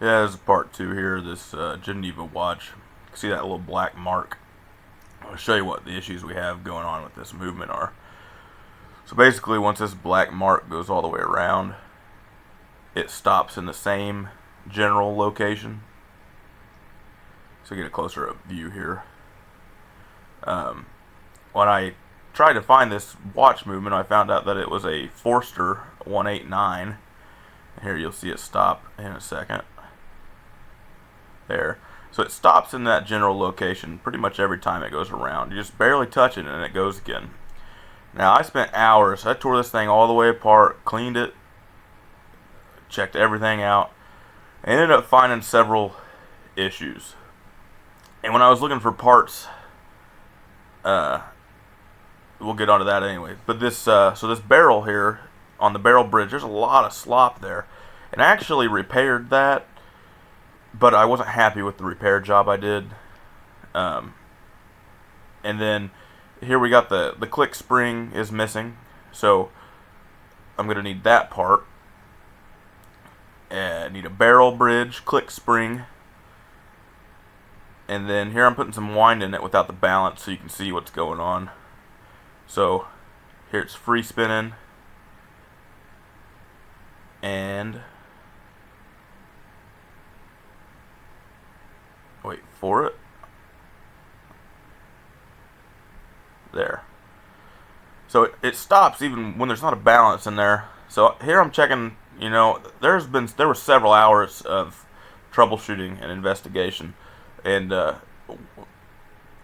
Yeah, there's part two here. This Geneva watch. You can see that little black mark. I'll show you what the issues we have going on with this movement are. So basically, once this black mark goes all the way around, it stops in the same general location. So get a closer view here. When I tried to find this watch movement, I found out that it was a Forster 189. Here you'll see it stop in a second. There. So it stops in that general location pretty much every time it goes around. You just barely touch it and it goes again. Now I spent hours. I tore this thing all the way apart, cleaned it, checked everything out, and ended up finding several issues. And when I was looking for parts, we'll get onto that anyway. But this, so this barrel here on the barrel bridge, there's a lot of slop there, and I actually repaired that, but I wasn't happy with the repair job I did. And then here we got the click spring is missing, so I'm gonna need that part. And need a barrel bridge, click spring, and then here I'm putting some wind in it without the balance so you can see what's going on. So here it's free spinning, and wait for it. There. So it stops even when there's not a balance in there. So here I'm checking, you know, there were several hours of troubleshooting and investigation, and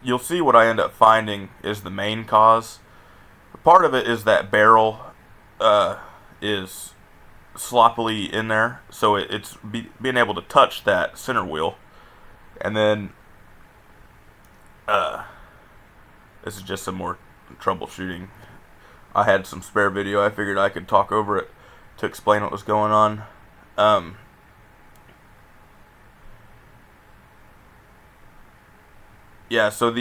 you'll see what I end up finding is the main cause. Part of it is that barrel is sloppily in there, so it's being able to touch that center wheel. And then this is just some more troubleshooting. I had some spare video. I figured I could talk over it to explain what was going on. Yeah, so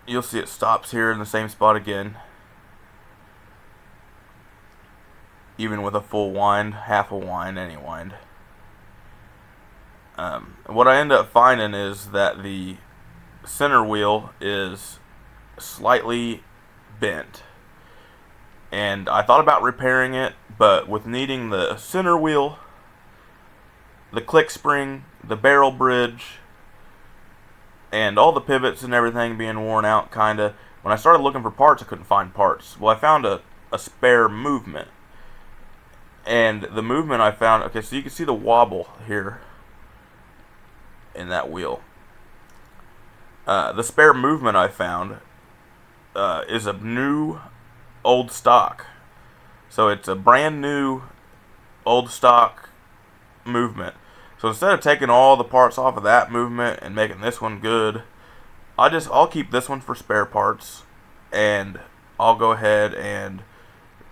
you'll see it stops here in the same spot again, even with a full wind, half a wind, any wind. What I end up finding is that the center wheel is slightly bent, and I thought about repairing it, but with needing the center wheel, the click spring, the barrel bridge, and all the pivots and everything being worn out, kinda, when I started looking for parts, I couldn't find parts. Well, I found a spare movement, and the movement I found, okay, so you can see the wobble here in that wheel. The spare movement I found is a new old stock. So it's a brand new old stock movement. So instead of taking all the parts off of that movement and making this one good, I'll keep this one for spare parts, and I'll go ahead and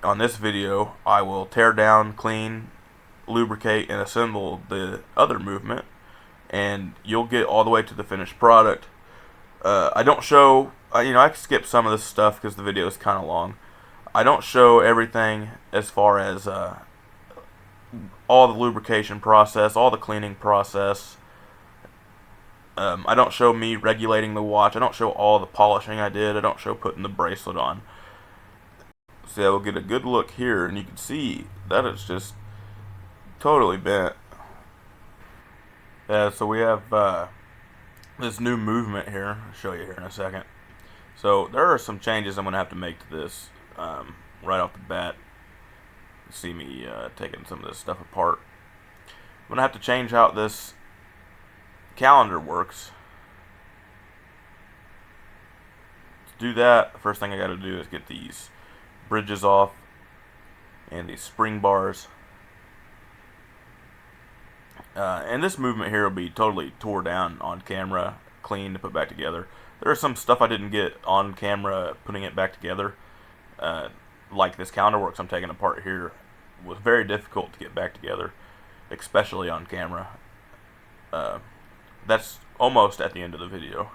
on this video I will tear down, clean, lubricate, and assemble the other movement, and you'll get all the way to the finished product. I don't show, I can skip some of this stuff because the video is kind of long. I don't show everything as far as all the lubrication process, all the cleaning process. I don't show me regulating the watch. I don't show all the polishing I did. I don't show putting the bracelet on. So yeah, we'll get a good look here, and you can see that it's just totally bent. Yeah, so we have this new movement here. I'll show you here in a second. So there are some changes I'm going to have to make to this right off the bat. You see me taking some of this stuff apart. I'm going to have to change out this calendar works. To do that, the first thing I got to do is get these bridges off and these spring bars. And this movement here will be totally tore down on camera, clean to put back together. There's some stuff I didn't get on camera putting it back together. Like this calendar works I'm taking apart here was very difficult to get back together, especially on camera. That's almost at the end of the video.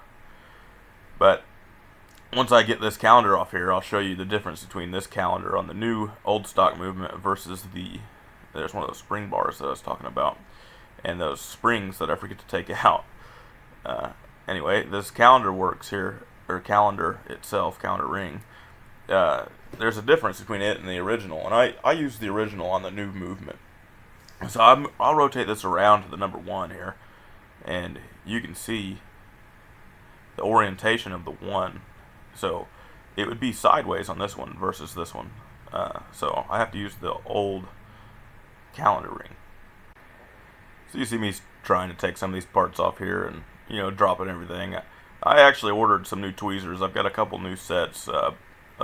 But once I get this calendar off here, I'll show you the difference between this calendar on the new old stock movement versus the There's one of those spring bars that I was talking about, and those springs that I forget to take out. Uh, anyway, this calendar works here, or calendar itself, calendar ring. There's a difference between it and the original, and I use the original on the new movement. So I'll rotate this around to the number 1 here, and you can see the orientation of the 1. So it would be sideways on this one versus this one. So I have to use the old calendar ring. So you see me trying to take some of these parts off here and, dropping everything. I actually ordered some new tweezers. I've got a couple new sets, a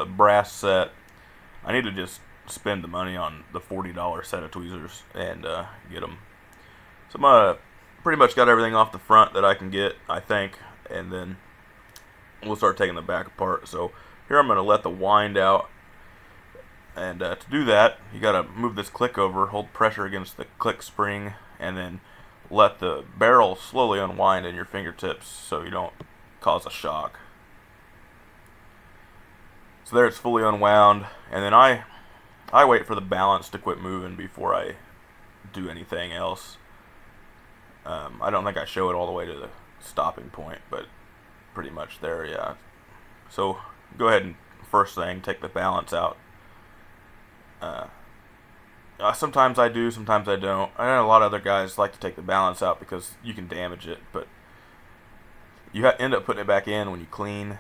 brass set. I need to just spend the money on the $40 set of tweezers and get them. So I'm pretty much got everything off the front that I can get, I think, and then we'll start taking the back apart. So here I'm going to let the wind out, and to do that, you got to move this click over, hold pressure against the click spring, and then let the barrel slowly unwind in your fingertips so you don't cause a shock. So there, it's fully unwound, and then I wait for the balance to quit moving before I do anything else. I don't think I show it all the way to the stopping point, but pretty much there, yeah. So go ahead and first thing, take the balance out. Sometimes I do, sometimes I don't. I know a lot of other guys like to take the balance out because you can damage it, but you end up putting it back in when you clean.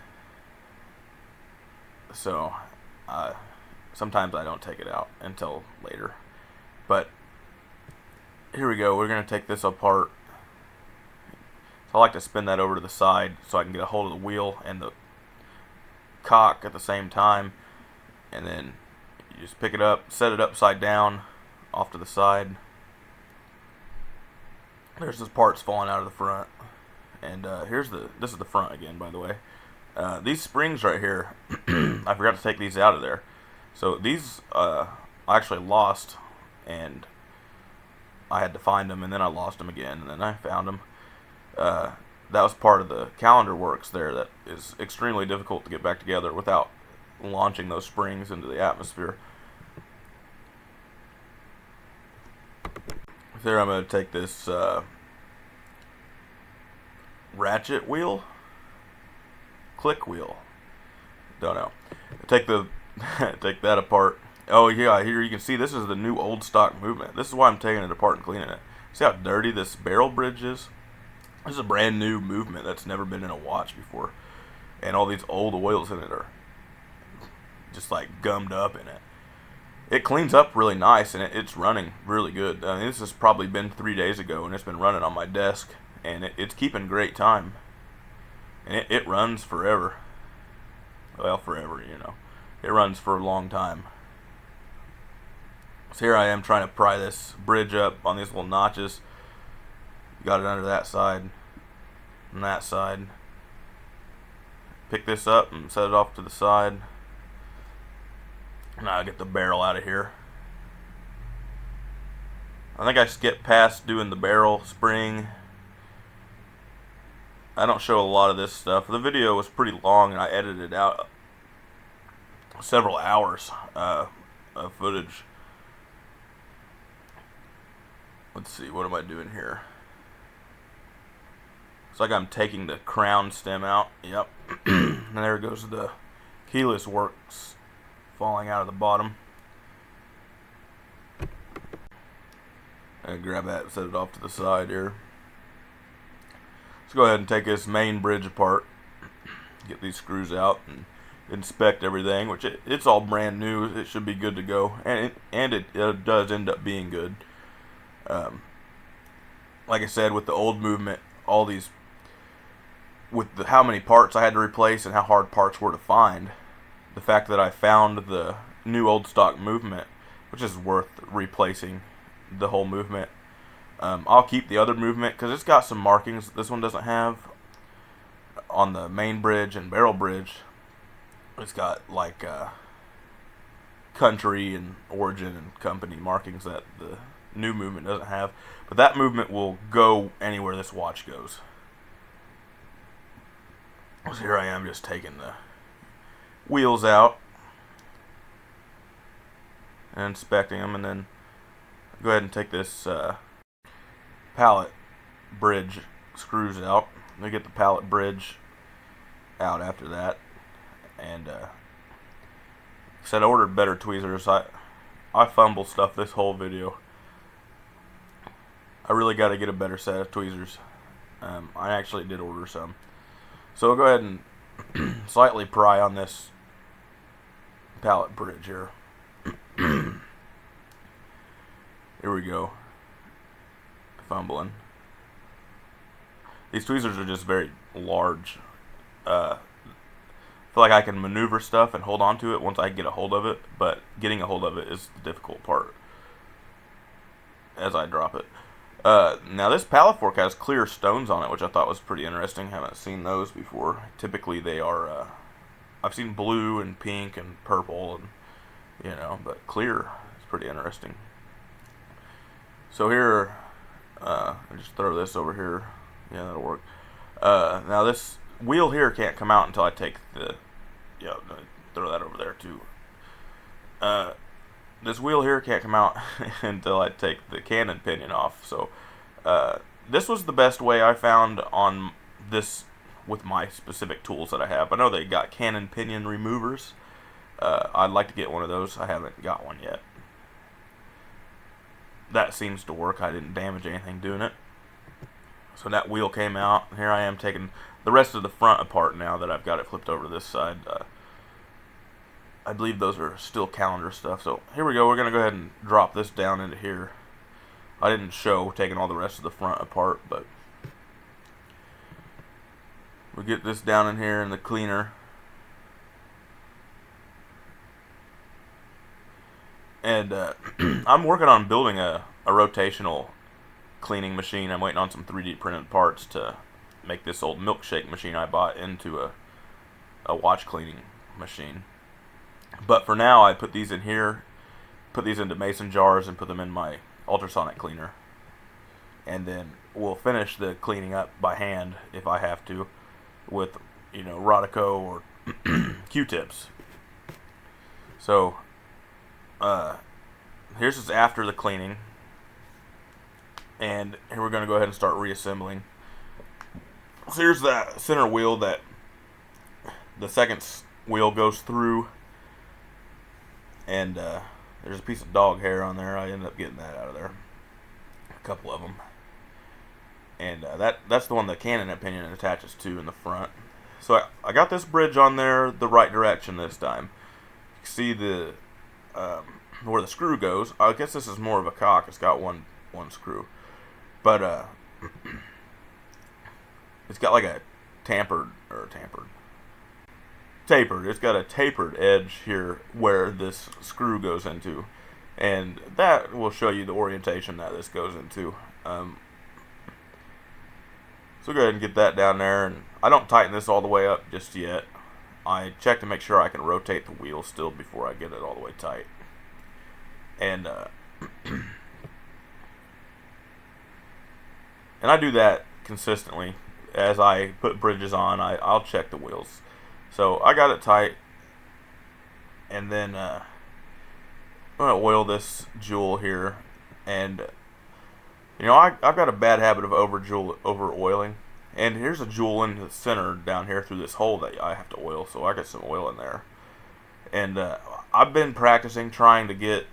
So sometimes I don't take it out until later. But here we go. We're going to take this apart. So I like to spin that over to the side so I can get a hold of the wheel and the cock at the same time. And then you just pick it up, set it upside down off to the side. There's this parts falling out of the front. And this is the front again, by the way. These springs right here, I forgot to take these out of there. So these I actually lost, and I had to find them, and then I lost them again, and then I found them. That was part of the calendar works there that is extremely difficult to get back together without launching those springs into the atmosphere. There, I'm going to take this ratchet wheel, click wheel, don't know. Take that apart. Oh yeah, here you can see this is the new old stock movement. This is why I'm taking it apart and cleaning it. See how dirty this barrel bridge is? This is a brand new movement that's never been in a watch before, and all these old oils in it are just like gummed up in it. It cleans up really nice, and it's running really good. I mean, this has probably been 3 days ago, and it's been running on my desk, and it's keeping great time. And it runs forever. Well, forever, It runs for a long time. So here I am trying to pry this bridge up on these little notches. Got it under that side and that side. Pick this up and set it off to the side. Now I get the barrel out of here. I think I skipped past doing the barrel spring. I don't show a lot of this stuff. The video was pretty long, and I edited out several hours of footage. Let's see, what am I doing here? It's like I'm taking the crown stem out. Yep. And there goes the keyless works falling out of the bottom. And grab that and set it off to the side here. Let's go ahead and take this main bridge apart. Get these screws out and inspect everything, which it's all brand new. It should be good to go, and it does end up being good. Like I said, with the old movement, all these, with how many parts I had to replace and how hard parts were to find, the fact that I found the new old stock movement, which is worth replacing the whole movement. I'll keep the other movement because it's got some markings that this one doesn't have on the main bridge and barrel bridge. It's got like country and origin and company markings that the new movement doesn't have. But that movement will go anywhere this watch goes. So here I am just taking the wheels out and inspecting them, and then go ahead and take this pallet bridge screws out. Let me get the pallet bridge out after that. And said I ordered better tweezers. I fumble stuff this whole video. I really got to get a better set of tweezers. I actually did order some. So I'll go ahead and slightly pry on this pallet bridge here. Here we go. Fumbling. These tweezers are just very large. I feel like I can maneuver stuff and hold on to it once I get a hold of it, but getting a hold of it is the difficult part as I drop it. Now this pallet fork has clear stones on it, which I thought was pretty interesting. Haven't seen those before. Typically they are, I've seen blue and pink and purple, and but clear is pretty interesting. So here, I just throw this over here. Yeah, that'll work. Now this wheel here can't come out until I take the, throw that over there too. This wheel here can't come out until I take the cannon pinion off. So this was the best way I found on this with my specific tools that I have. I know they got cannon pinion removers. I'd like to get one of those. I haven't got one yet. That seems to work. I didn't damage anything doing it. So that wheel came out. Here I am taking the rest of the front apart now that I've got it flipped over to this side. I believe those are still calendar stuff. So here we go. We're going to go ahead and drop this down into here. I didn't show taking all the rest of the front apart, but we'll get this down in here in the cleaner. And I'm working on building a rotational cleaning machine. I'm waiting on some 3D printed parts to make this old milkshake machine I bought into a watch cleaning machine. But for now, I put these in here, put these into mason jars, and put them in my ultrasonic cleaner. And then we'll finish the cleaning up by hand if I have to, with Rodico or Q-tips. So here's just after the cleaning, and here we're going to go ahead and start reassembling. So here's that center wheel that the second wheel goes through, and there's a piece of dog hair on there. I ended up getting that out of there, a couple of them, and that's the one the cannon pinion attaches to in the front. So I got this bridge on there the right direction this time. You can see the where the screw goes. I guess this is more of a cock. It's got one screw, but it's got like a tapered. It's got a tapered edge here where this screw goes into, and that will show you the orientation that this goes into. So go ahead and get that down there, and I don't tighten this all the way up just yet. I check to make sure I can rotate the wheel still before I get it all the way tight. And and I do that consistently as I put bridges on. I'll check the wheels. So I got it tight, and then I'm gonna oil this jewel here. And I've got a bad habit of over oiling. And here's a jewel in the center down here through this hole that I have to oil. So I got some oil in there, and I've been practicing trying to get,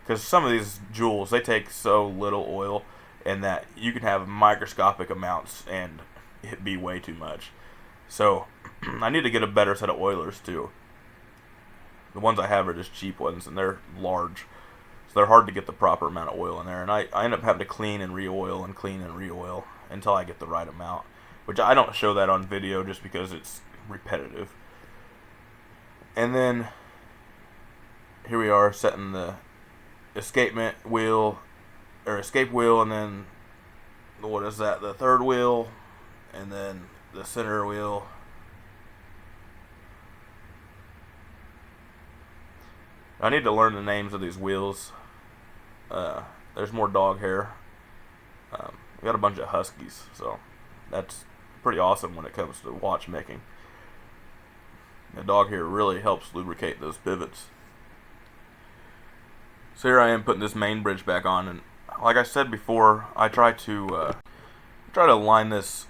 because some of these jewels, they take so little oil, and that you can have microscopic amounts and it be way too much. So I need to get a better set of oilers too. The ones I have are just cheap ones, and they're large, so they're hard to get the proper amount of oil in there. And I end up having to clean and re-oil and clean and re-oil until I get the right amount, which I don't show that on video just because it's repetitive. And then here we are setting the escapement wheel, or escape wheel, and then what is that, the third wheel, and then the center wheel. I need to learn the names of these wheels. There's more dog hair. We got a bunch of huskies, so that's pretty awesome when it comes to watchmaking. The dog hair really helps lubricate those pivots. So here I am putting this main bridge back on, and like I said before, I try to line this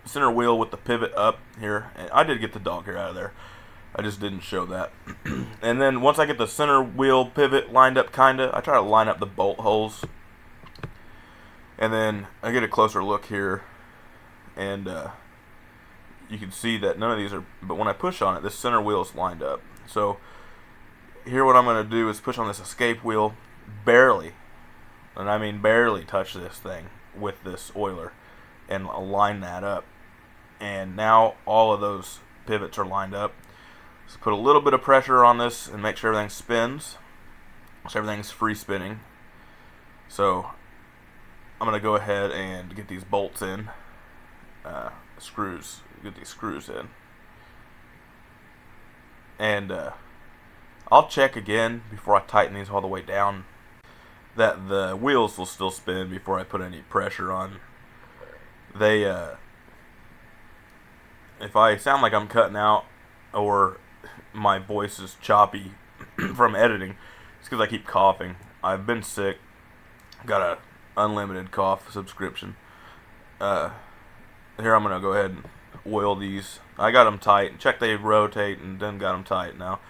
center wheel with the pivot up here, and I did get the dog hair out of there. I just didn't show that. And then once I get the center wheel pivot lined up, kinda, I try to line up the bolt holes, and then I get a closer look here, and you can see that none of these are. But when I push on it, this center wheel is lined up. So here, what I'm going to do is push on this escape wheel, barely, and I mean barely, touch this thing with this oiler, and line that up. And now all of those pivots are lined up. So put a little bit of pressure on this and make sure everything spins, so everything's free spinning. So I'm going to go ahead and get these bolts in, get these screws in. And I'll check again before I tighten these all the way down that the wheels will still spin before I put any pressure on. They, if I sound like I'm cutting out or my voice is choppy from editing, it's because I keep coughing. I've been sick. Got a unlimited cough subscription. Here I'm gonna go ahead and oil these. I got them tight. Check they rotate, and then got them tight. Now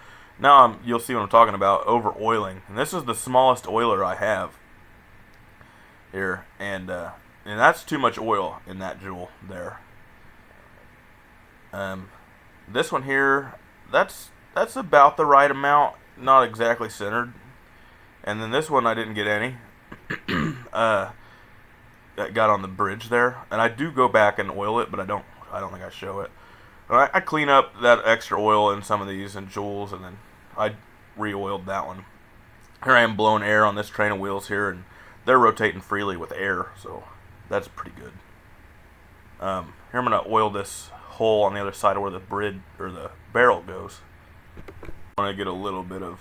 you'll see what I'm talking about. Over oiling, and this is the smallest oiler I have here, and that's too much oil in that jewel there. This one here, that's about the right amount, not exactly centered. And then this one I didn't get any. That got on the bridge there, and I do go back and oil it, but I don't think I show it. I clean up that extra oil in some of these and jewels, and then I re-oiled that one. Here I am blowing air on this train of wheels here, and they're rotating freely with air, so that's pretty good. Here I'm gonna oil this hole on the other side of where the bridge or the barrel goes. I want to get a little bit of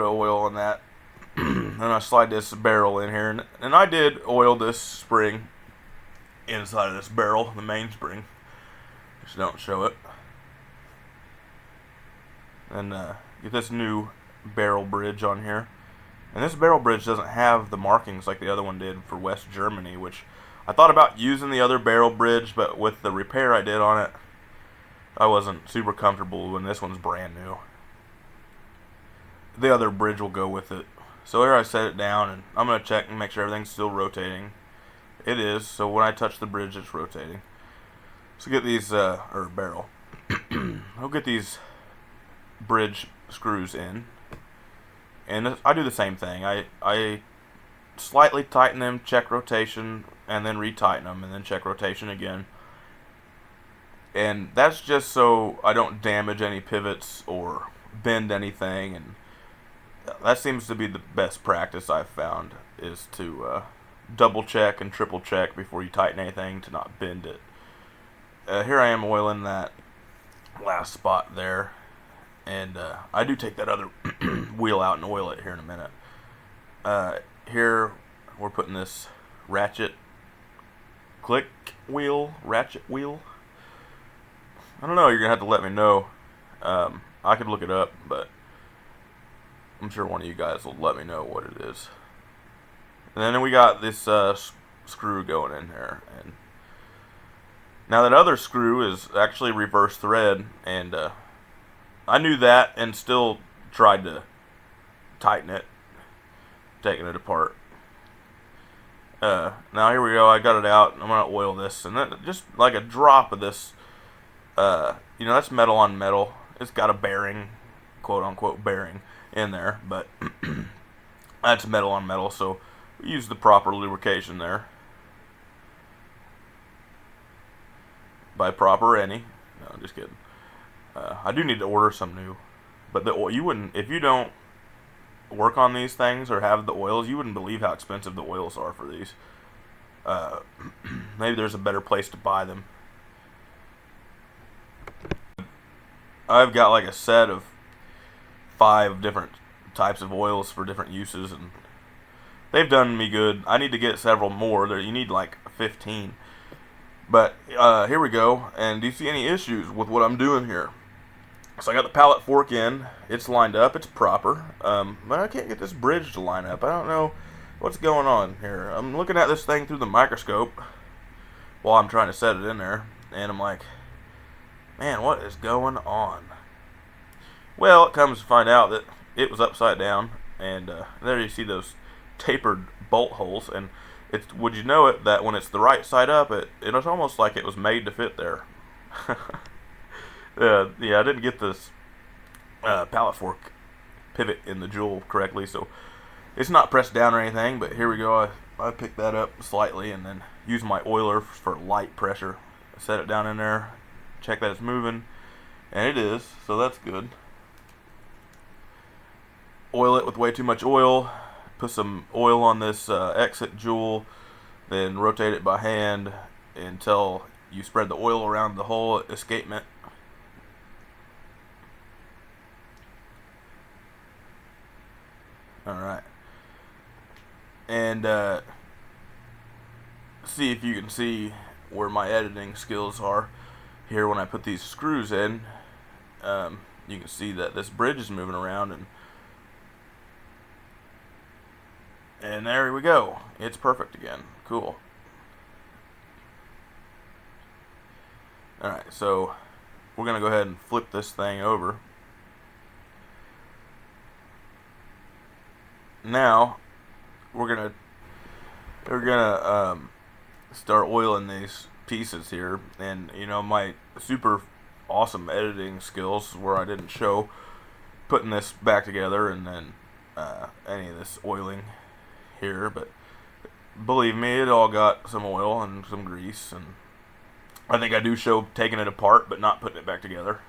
oil on that. Then I slide this barrel in here, and I did oil this spring inside of this barrel, the main spring. Just don't show it. And get this new barrel bridge on here. And this barrel bridge doesn't have the markings like the other one did for West Germany, which I thought about using the other barrel bridge, but with the repair I did on it, I wasn't super comfortable when this one's brand new. The other bridge will go with it. So here I set it down, and I'm going to check and make sure everything's still rotating. It is, so when I touch the bridge, it's rotating. So get these, barrel. I'll get these bridge screws in. And I do the same thing. I slightly tighten them, check rotation, and then retighten them, and then check rotation again. And that's just so I don't damage any pivots or bend anything, and that seems to be the best practice I've found, is to double check and triple check before you tighten anything to not bend it. Here I am oiling that last spot there, and I do take that other wheel out and oil it here in a minute. Here we're putting this ratchet wheel. I don't know, you're going to have to let me know. I could look it up, but I'm sure one of you guys will let me know what it is. And then we got this screw going in there. And now that other screw is actually reverse thread, and I knew that and still tried to tighten it, taking it apart. Now here we go, I got it out, and I'm going to oil this, and then just like a drop of this, that's metal on metal. It's got a bearing, quote unquote bearing, in there, but that's metal on metal, so we use the proper lubrication there. By proper, any. No, just kidding. I do need to order some new, but the oil, you wouldn't, if you don't work on these things or have the oils, you wouldn't believe how expensive the oils are for these. Maybe there's a better place to buy them. I've got like a set of 5 different types of oils for different uses, and they've done me good. I need to get several more. You need like 15. But here we go. And do you see any issues with what I'm doing here? So I got the pallet fork in. It's lined up. It's proper. But I can't get this bridge to line up. I don't know what's going on here. I'm looking at this thing through the microscope while I'm trying to set it in there, and I'm like, man, what is going on? Well, it comes to find out that it was upside down, and there you see those tapered bolt holes, and it's, would you know it, that when it's the right side up, it's almost like it was made to fit there. Yeah, I didn't get this pallet fork pivot in the jewel correctly, so it's not pressed down or anything, but here we go. I picked that up slightly and then use my oiler for light pressure. Set it down in there, check that it's moving, and it is, so that's good. Oil it with way too much oil, put some oil on this exit jewel, then rotate it by hand until you spread the oil around the whole escapement. Alright. And see if you can see where my editing skills are here when I put these screws in. You can see that this bridge is moving around, and there we go. It's perfect again. Cool. Alright, so we're going to go ahead and flip this thing over. Now we're gonna start oiling these pieces here, and you know, my super awesome editing skills where I didn't show putting this back together and then any of this oiling here, but believe me, it all got some oil and some grease, and I think I do show taking it apart but not putting it back together,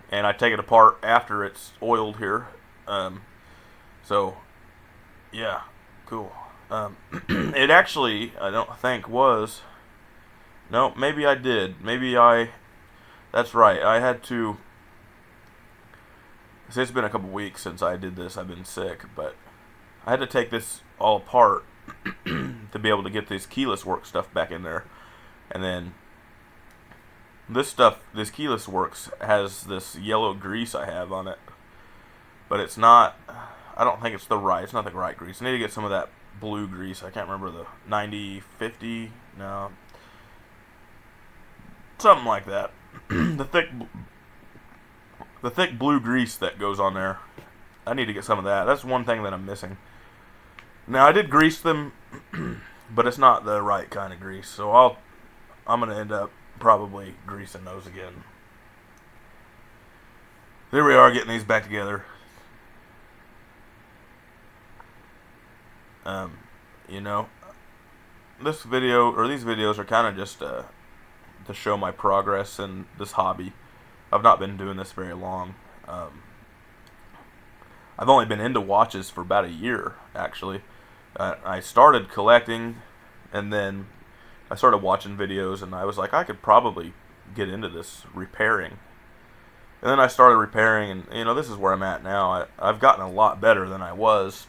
and I take it apart after it's oiled here. So, yeah, cool. It actually, I don't think was, no, maybe I did. That's right, I had to, it's been a couple weeks since I did this, I've been sick, but I had to take this all apart to be able to get this keyless work stuff back in there. And then, this keyless works has this yellow grease I have on it, but it's not, I don't think it's not the right grease. I need to get some of that blue grease. I can't remember, the 90-50, no, something like that. the thick blue grease that goes on there. I need to get some of that. That's one thing that I'm missing. Now I did grease them, but it's not the right kind of grease. So I'm gonna end up probably greasing those again. There we are, getting these back together. You know, these videos are kind of just to show my progress in this hobby. I've not been doing this very long. I've only been into watches for about a year, actually. I started collecting, and then I started watching videos, and I was like, I could probably get into this repairing. And then I started repairing, and you know, this is where I'm at now. I've gotten a lot better than I was.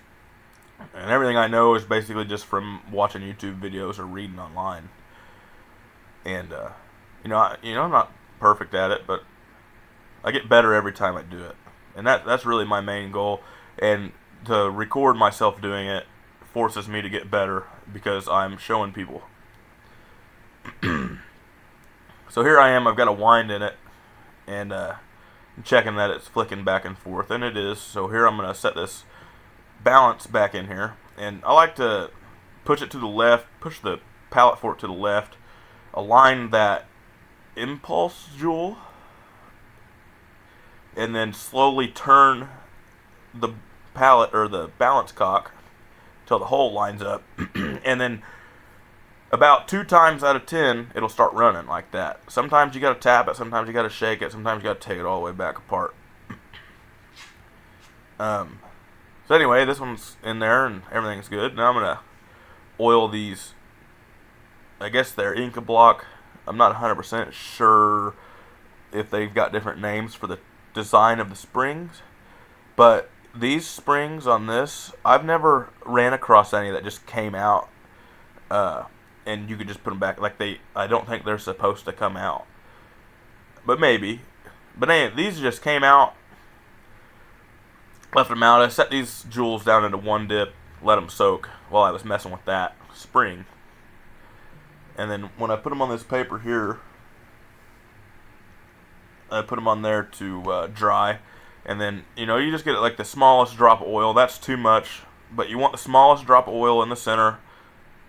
And everything I know is basically just from watching YouTube videos or reading online. And you know, I'm not perfect at it, but I get better every time I do it. And that's really my main goal. And to record myself doing it forces me to get better because I'm showing people. So here I am. I've got a wind in it, and I'm checking that it's flicking back and forth, and it is. So here I'm going to set this balance back in here, and I like to push it to the left, push the pallet fork to the left, align that impulse jewel, and then slowly turn the pallet or the balance cock till the hole lines up, and then about 2 times out of 10 it'll start running like that. Sometimes you gotta tap it, sometimes you gotta shake it, sometimes you gotta take it all the way back apart. So anyway, this one's in there and everything's good. Now I'm going to oil these, I guess they're Inca block. I'm not 100% sure if they've got different names for the design of the springs. But these springs on this, I've never ran across any that just came out and you could just put them back. Like I don't think they're supposed to come out. But maybe But anyway, these just came out, left them out. I set these jewels down into one dip, let them soak while I was messing with that spring. And then when I put them on this paper here, I put them on there to dry. And then, you know, you just get like the smallest drop of oil. That's too much. But you want the smallest drop of oil in the center.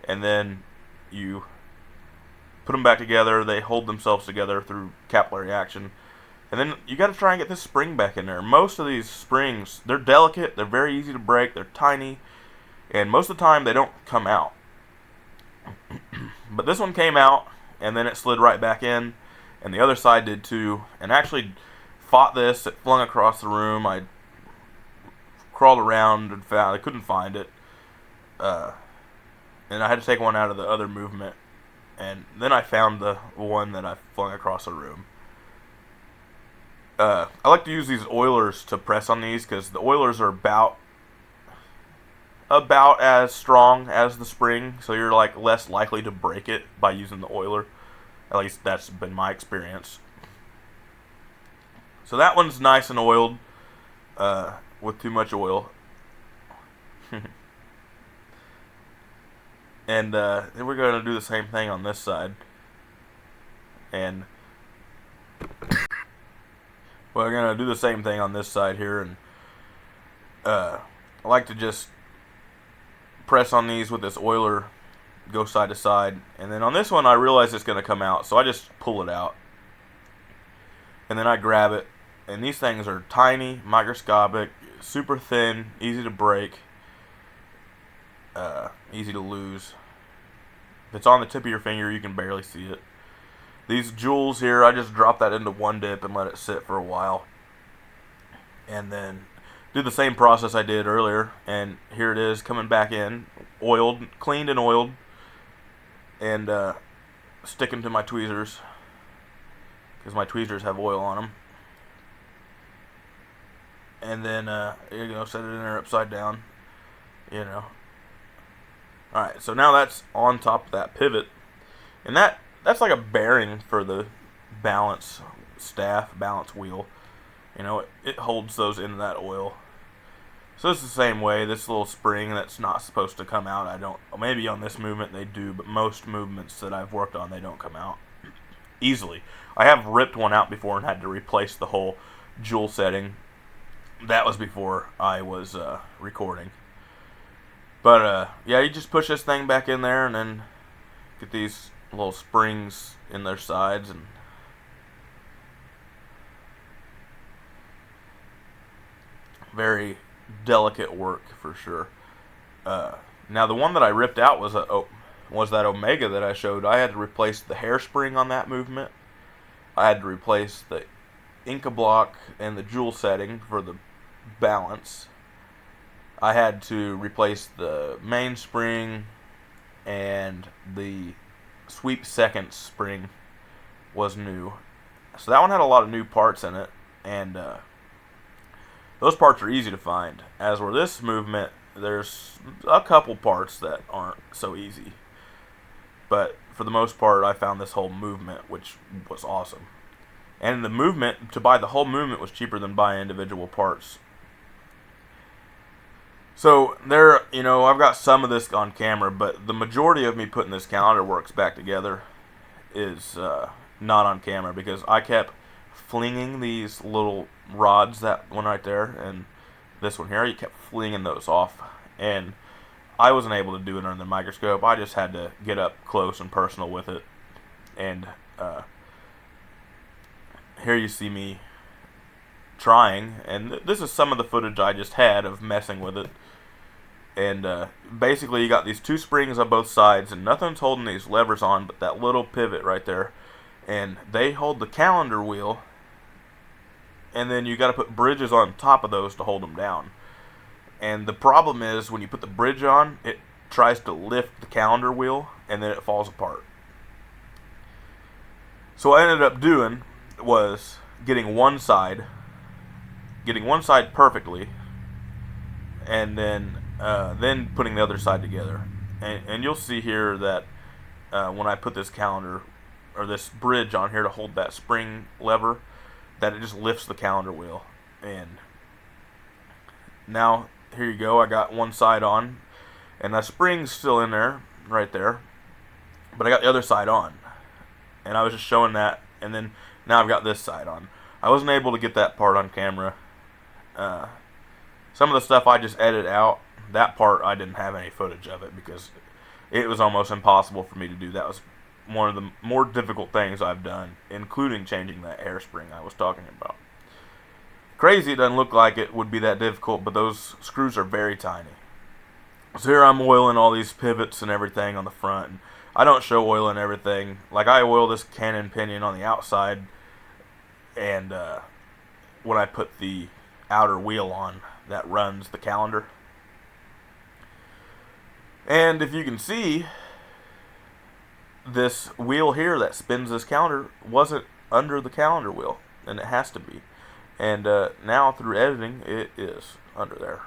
And then you put them back together. They hold themselves together through capillary action. And then you got to try and get this spring back in there. Most of these springs, they're delicate. They're very easy to break. They're tiny. And most of the time, they don't come out. But this one came out. And then it slid right back in. And the other side did too. And actually fought this. It flung across the room. I crawled around and found I couldn't find it. And I had to take one out of the other movement. And then I found the one that I flung across the room. I like to use these oilers to press on these because the oilers are about as strong as the spring, so you're like less likely to break it by using the oiler. At least that's been my experience. So that one's nice and oiled, with too much oil. And then we're going to do the same thing on this side. And we're going to do the same thing on this side here. And I like to just press on these with this oiler, go side to side. And then on this one, I realize it's going to come out, so I just pull it out. And then I grab it. And these things are tiny, microscopic, super thin, easy to break, easy to lose. If it's on the tip of your finger, you can barely see it. These jewels here, I just drop that into one dip and let it sit for a while. And then do the same process I did earlier. And here it is, coming back in, oiled, cleaned and oiled. And sticking to my tweezers, because my tweezers have oil on them. And then, you know, set it in there upside down, you know. Alright, so now that's on top of that pivot. And that's like a bearing for the balance staff, balance wheel. You know, it holds those into that oil. So it's the same way. This little spring that's not supposed to come out, maybe on this movement they do, but most movements that I've worked on, they don't come out easily. I have ripped one out before and had to replace the whole jewel setting. That was before I was recording. But, yeah, you just push this thing back in there and then get these little springs in their sides. And very delicate work for sure. Now, the one that I ripped out was that Omega that I showed. I had to replace the hairspring on that movement. I had to replace the Inca block and the jewel setting for the balance. I had to replace the mainspring, and the sweep second spring was new. So that one had a lot of new parts in it, and those parts are easy to find. As were this movement, there's a couple parts that aren't so easy. But for the most part, I found this whole movement, which was awesome. And the movement, to buy the whole movement was cheaper than buying individual parts. So there, you know, I've got some of this on camera, but the majority of me putting this calendar works back together is not on camera, because I kept flinging these little rods, that one right there and this one here, you kept flinging those off, and I wasn't able to do it under the microscope. I just had to get up close and personal with it. And here you see me trying, and this is some of the footage I just had of messing with it. And basically you got these two springs on both sides, and nothing's holding these levers on but that little pivot right there, and they hold the calendar wheel, and then you got to put bridges on top of those to hold them down. And the problem is, when you put the bridge on, it tries to lift the calendar wheel, and then it falls apart. So what I ended up doing was getting one side perfectly, and then putting the other side together. And you'll see here that when I put this calendar, or this bridge on here to hold that spring lever, that it just lifts the calendar wheel. And now here you go, I got one side on, and that spring's still in there, right there, but I got the other side on, and I was just showing that, and then now I've got this side on. I wasn't able to get that part on camera. Some of the stuff I just edited out. That part I didn't have any footage of it because it was almost impossible for me to do. That was one of the more difficult things I've done, including changing that hairspring I was talking about. Crazy, it doesn't look like it would be that difficult, but those screws are very tiny. So here I'm oiling all these pivots and everything on the front. And I don't show oiling everything. Like, I oil this cannon pinion on the outside, and when I put the outer wheel on that runs the calendar. And if you can see, this wheel here that spins this calendar wasn't under the calendar wheel, and it has to be. And now through editing, it is under there.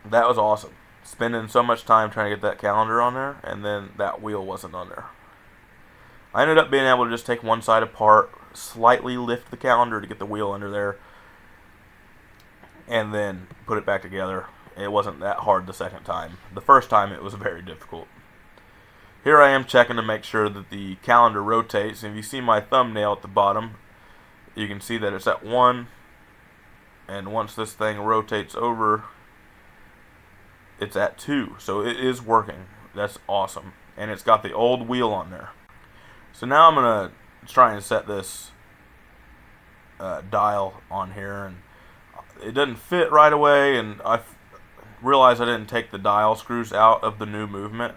That was awesome. Spending so much time trying to get that calendar on there, and then that wheel wasn't on there. I ended up being able to just take one side apart, slightly lift the calendar to get the wheel under there, and then put it back together. It wasn't that hard the second time. The first time it was very difficult. Here I am checking to make sure that the calendar rotates. And if you see my thumbnail at the bottom, you can see that it's at 1. And once this thing rotates over, it's at 2. So it is working. That's awesome. And it's got the old wheel on there. So now I'm going to try and set this dial on here. And it doesn't fit right away. And I realized I didn't take the dial screws out of the new movement.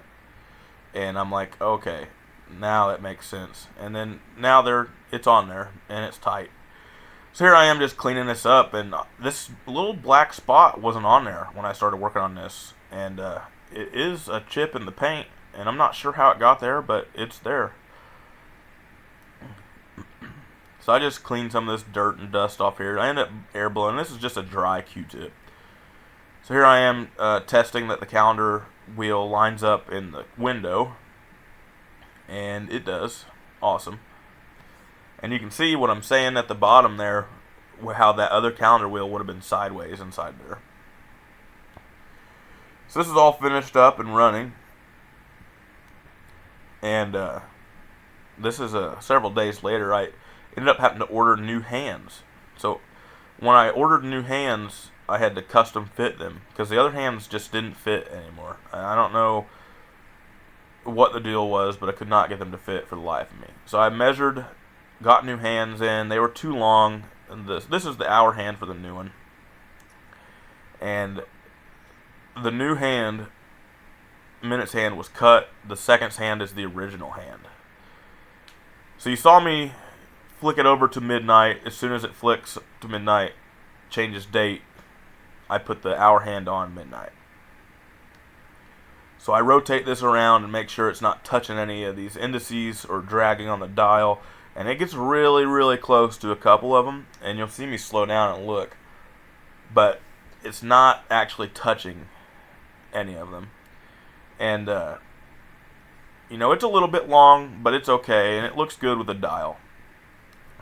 And I'm like, okay, now that makes sense. And then now it's on there and it's tight. So here I am just cleaning this up, and this little black spot wasn't on there when I started working on this. And it is a chip in the paint, and I'm not sure how it got there, but it's there. So I just cleaned some of this dirt and dust off here. I ended up air blowing. This is just a dry Q-tip. So here I am testing that the calendar wheel lines up in the window, and it does. Awesome. And you can see what I'm saying at the bottom there, how that other calendar wheel would have been sideways inside there. So this is all finished up and running, and this is several days later. I ended up having to order new hands. So when I ordered new hands, I had to custom fit them because the other hands just didn't fit anymore. I don't know what the deal was, but I could not get them to fit for the life of me. So I measured, got new hands in. They were too long. And this is the hour hand for the new one. And the new hand, minute's hand, was cut. The second's hand is the original hand. So you saw me flick it over to midnight. As soon as it flicks to midnight, changes date, I put the hour hand on midnight. So I rotate this around and make sure it's not touching any of these indices or dragging on the dial. And it gets really, really close to a couple of them. And you'll see me slow down and look. But it's not actually touching any of them. And, it's a little bit long, but it's okay. And it looks good with the dial.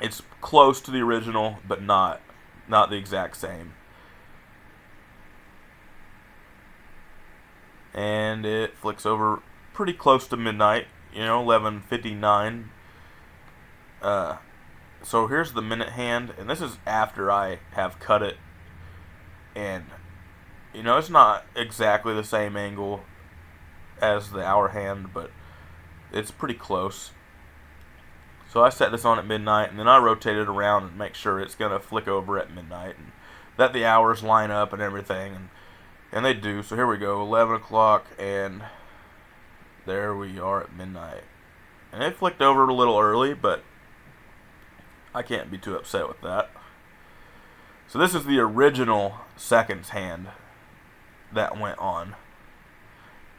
It's close to the original, but not the exact same. And it flicks over pretty close to midnight, 11:59. So here's the minute hand, and this is after I have cut it. And, it's not exactly the same angle as the hour hand, but it's pretty close. So I set this on at midnight, and then I rotate it around and make sure it's going to flick over at midnight, and that the hours line up and everything. And they do. So here we go, 11 o'clock, and there we are at midnight. And it flicked over a little early, but I can't be too upset with that. So this is the original seconds hand that went on.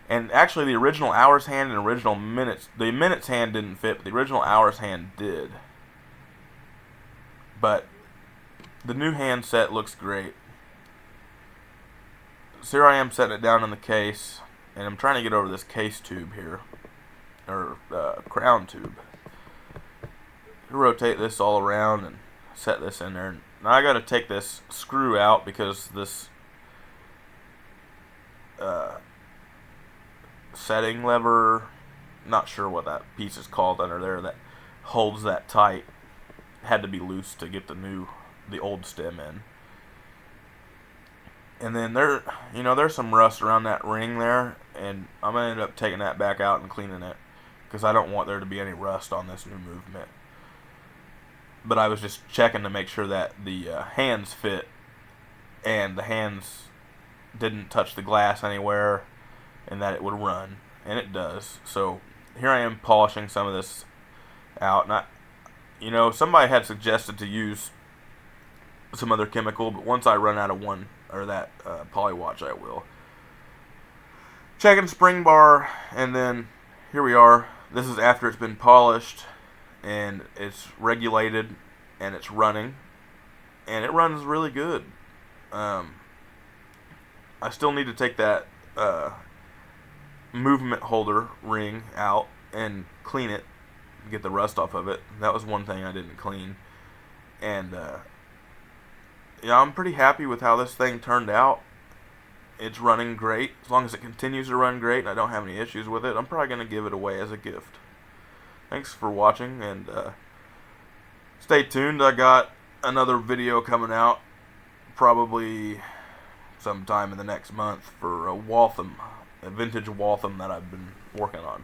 And actually the original hours hand and original minutes, the minutes hand didn't fit, but the original hours hand did. But the new hand set looks great. So here I am setting it down in the case, and I'm trying to get over this case tube here, or crown tube. rotate this all around and set this in there. Now I got to take this screw out because this setting lever, not sure what that piece is called under there that holds that tight, had to be loose to get the old stem in. And then there's some rust around that ring there, and I'm gonna end up taking that back out and cleaning it because I don't want there to be any rust on this new movement. But I was just checking to make sure that the hands fit and the hands didn't touch the glass anywhere and that it would run, and it does. So here I am polishing some of this out. And somebody had suggested to use some other chemical, but once I run out of one or that polywatch, I will. Checking spring bar, and then here we are. This is after it's been polished and it's regulated and it's running, and it runs really good. I still need to take that movement holder ring out and clean it, get the rust off of it. That was one thing I didn't clean. And I'm pretty happy with how this thing turned out. It's running great. As long as it continues to run great and I don't have any issues with it, I'm probably going to give it away as a gift. Thanks for watching, and stay tuned. I got another video coming out probably sometime in the next month for a Waltham, a vintage Waltham that I've been working on.